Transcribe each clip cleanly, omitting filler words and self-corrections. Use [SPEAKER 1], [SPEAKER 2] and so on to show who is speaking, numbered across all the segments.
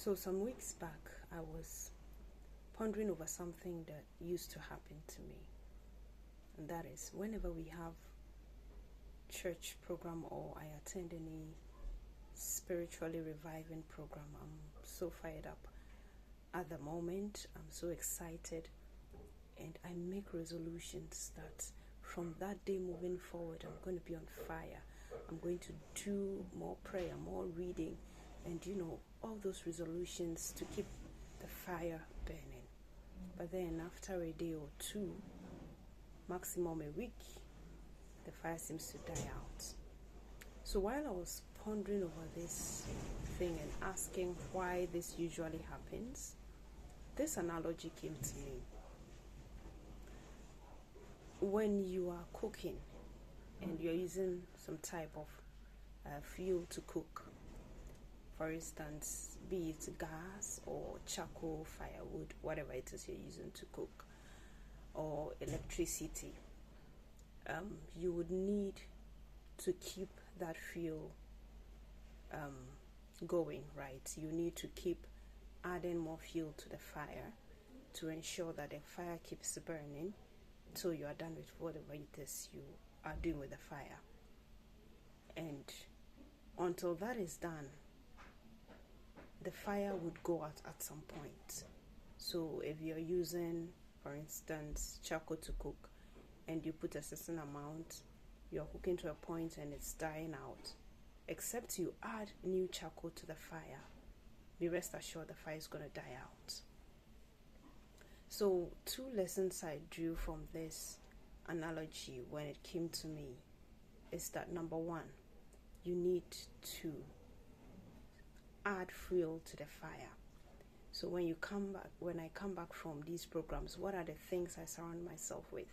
[SPEAKER 1] So some weeks back, I was pondering over something that used to happen to me. And that is, whenever we have church program or I attend any spiritually reviving program, I'm so fired up. At the moment, I'm so excited, and I make resolutions that from that day moving forward, I'm going to be on fire. I'm going to do more prayer, more reading, and all those resolutions to keep the fire burning. But then after a day or two, maximum a week, the fire seems to die out. So while I was pondering over this thing and asking why this usually happens, this analogy came to me. When you are cooking and you're using some type of fuel to cook, for instance, be it gas or charcoal, firewood, whatever it is you're using to cook, or electricity, you would need to keep that fuel going, right? You need to keep adding more fuel to the fire to ensure that the fire keeps burning till you are done with whatever it is you are doing with the fire. And until that is done, the fire would go out at some point. So if you're using, for instance, charcoal to cook, and you put a certain amount, you're cooking to a point and it's dying out. Except you add new charcoal to the fire, be rest assured the fire is going to die out. So 2 lessons I drew from this analogy when it came to me is that, number 1, you need to add fuel to the fire. So when I come back from these programs, what are the things I surround myself with?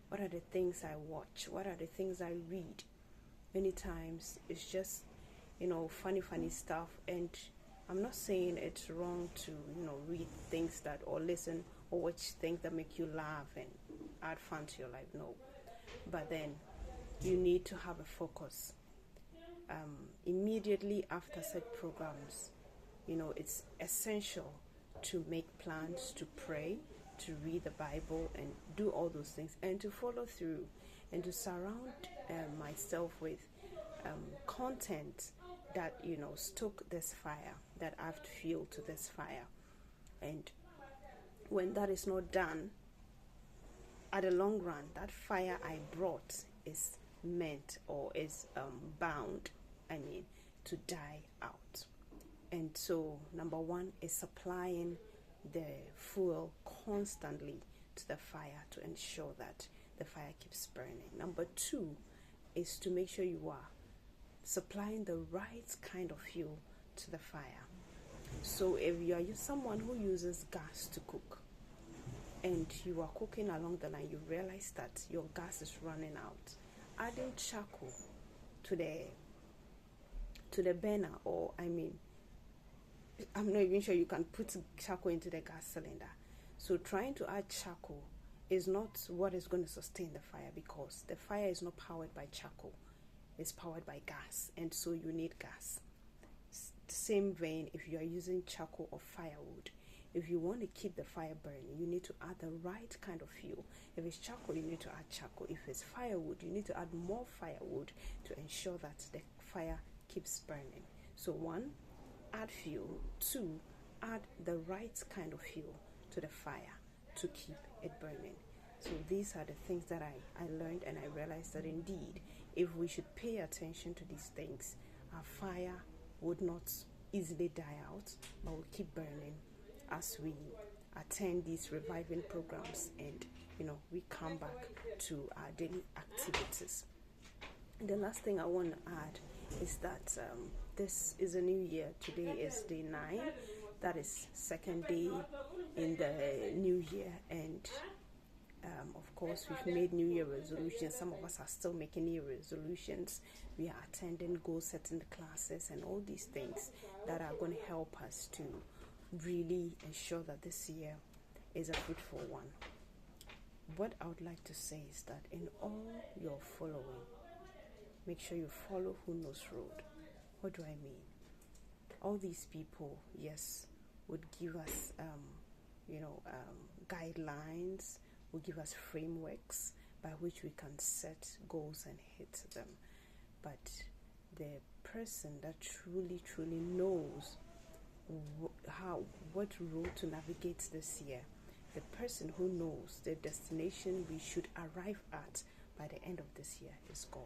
[SPEAKER 1] What are the things I watch? What are the things I read? Many times it's just, funny stuff. And I'm not saying it's wrong to, read things that, or listen or watch things that make you laugh and add fun to your life. No. But then you need to have a focus. Immediately after set programs, it's essential to make plans, to pray, to read the Bible and do all those things, and to follow through and to surround myself with content that stoke this fire, that add fuel to this fire. And when that is not done, at the long run, that fire I brought is meant or is bound to die out. And so number 1 is supplying the fuel constantly to the fire to ensure that the fire keeps burning. Number 2 is to make sure you are supplying the right kind of fuel to the fire. So if you are someone who uses gas to cook and you are cooking along the line, you realize that your gas is running out, adding charcoal to the burner, or I'm not even sure you can put charcoal into the gas cylinder. So trying to add charcoal is not what is going to sustain the fire, because the fire is not powered by charcoal, it's powered by gas, and so you need gas. Same vein, if you are using charcoal or firewood, if you want to keep the fire burning, you need to add the right kind of fuel. If it's charcoal, you need to add charcoal. If it's firewood, you need to add more firewood to ensure that the fire keeps burning. So 1, add fuel. 2, add the right kind of fuel to the fire to keep it burning. So these are the things that I learned, and I realized that indeed, if we should pay attention to these things, our fire would not easily die out, but will keep burning as we attend these reviving programs and we come back to our daily activities. The last thing I want to add is that this is a new year. Today is day 9. That is 2nd day in the new year, and of course we've made New Year resolutions. Some of us are still making New Year resolutions. We are attending goal-setting classes and all these things that are going to help us to really ensure that this year is a fruitful one. What I would like to say is that in all your following, make sure you follow Who Knows Road. What do I mean? All these people, yes, would give us, guidelines, will give us frameworks by which we can set goals and hit them. But the person that truly knows what road to navigate this year, the person who knows the destination we should arrive at by the end of this year is God.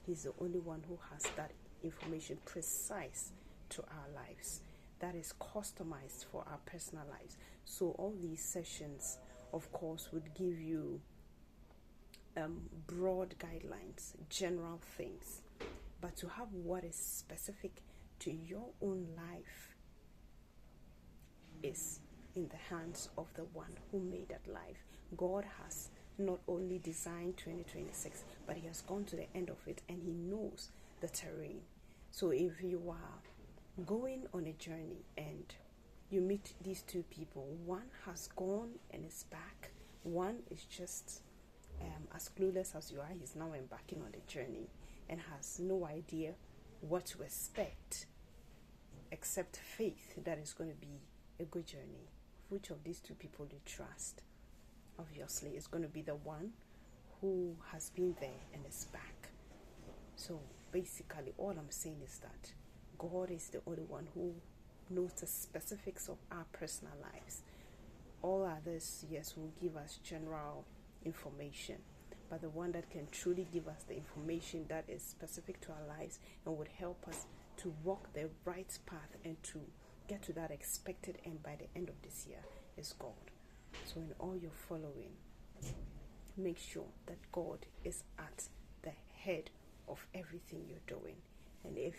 [SPEAKER 1] He's the only one who has that information precise to our lives, that is customized for our personal lives. So all these sessions, of course, would give you broad guidelines, general things, but to have what is specific to your own life is in the hands of the one who made that life. God has not only designed 2026, but he has gone to the end of it, and he knows the terrain. So if you are going on a journey and you meet these two people, one has gone and is back, one is just as clueless as you are, he's now embarking on the journey and has no idea what to expect except faith that is going to be a good journey. Which of these two people do you trust? Obviously, it's going to be the one who has been there and is back. So basically, all I'm saying is that God is the only one who knows the specifics of our personal lives. All others, yes, will give us general information, but the one that can truly give us the information that is specific to our lives and would help us to walk the right path and to get to that expected end by the end of this year is God. So in all your following, make sure that God is at the head of everything you're doing. And if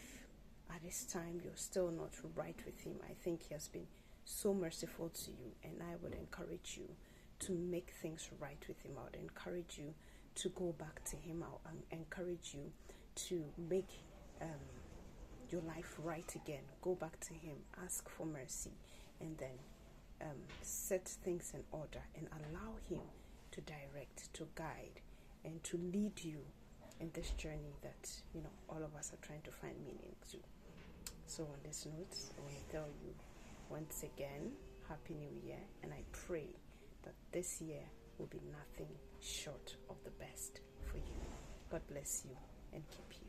[SPEAKER 1] at this time you're still not right with him, I think he has been so merciful to you, and I would encourage you to make things right with him. I would encourage you to go back to him. I would encourage you to make your life right again. Go back to him, ask for mercy, and then set things in order and allow him to direct, to guide, and to lead you in this journey that all of us are trying to find meaning to. So on this note, I want to tell you once again, Happy New Year, and I pray that this year will be nothing short of the best for you. God bless you and keep you.